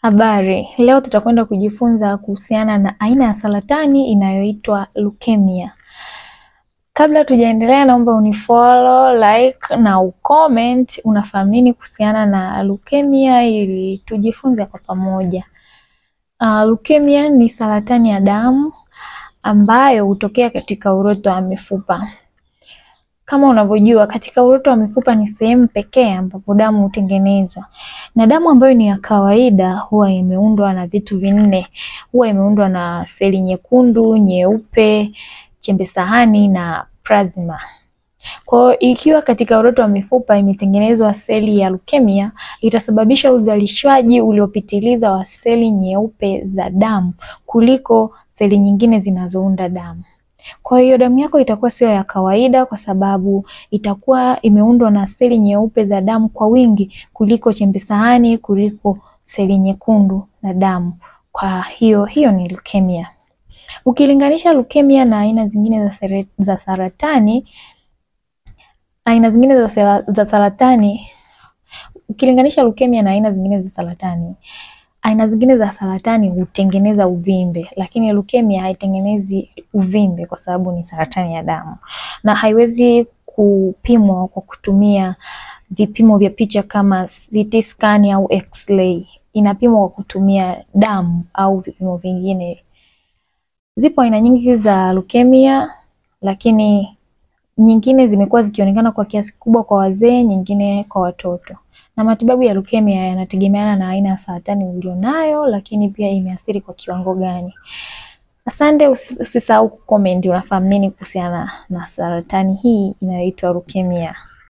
Habari, leo tutakwenda kujifunza kuhusiana na aina ya saratani inayoitwa leukemia. Kabla tujaendelea, naomba unifollow, like na ucomment unafahamu nini kuhusiana na leukemia ili tujifunze kwa pamoja. Leukemia ni saratani ya damu ambayo hutokea katika uroto wa mifupa. Kama unavyojua, katika uroto wa mifupa ni sehemu pekee ambapo damu hutengenezwa. Na damu ambayo ni ya kawaida huwa imeundwa na vitu vinne. Huwa imeundwa na seli nyekundu, nyeupe, chembe sahani na plasma. Kwa hiyo ikiwa katika uroto wa mifupa imetengenezwa seli ya leukemia, itasababisha uzalishaji uliopitiliza wa seli nyeupe za damu kuliko seli nyingine zinazounda damu. Kwa hiyo damu yako itakuwa sio ya kawaida kwa sababu itakuwa imeundwa na seli nyeupe za damu kwa wingi kuliko chembe sahani, kuliko seli nyekundu za damu. Kwa hiyo ni leukemia. Ukilinganisha leukemia na aina zingine za saratani, ukilinganisha leukemia na aina zingine za saratani hutengeneza uvimbe, lakini leukemia haitengenezi uvimbe kwa sababu ni saratani ya damu na haiwezi kupimwa kwa kutumia vipimo vya picha kama CT scan au X-ray. Inapimwa kwa kutumia damu au vipimo vingine. Zipo aina nyingi za leukemia, lakini nyingine zimekuwa zikionekana kwa kiasi kubwa kwa wazee, nyingine kwa watoto. Na matibabu ya leukemia yanategemeana na aina ya saratani ulionayo, lakini pia imeathiri kwa kiwango gani. Asante, usisahau kucomment unafahamu nini kuhusiana na saratani hii inayoitwa leukemia.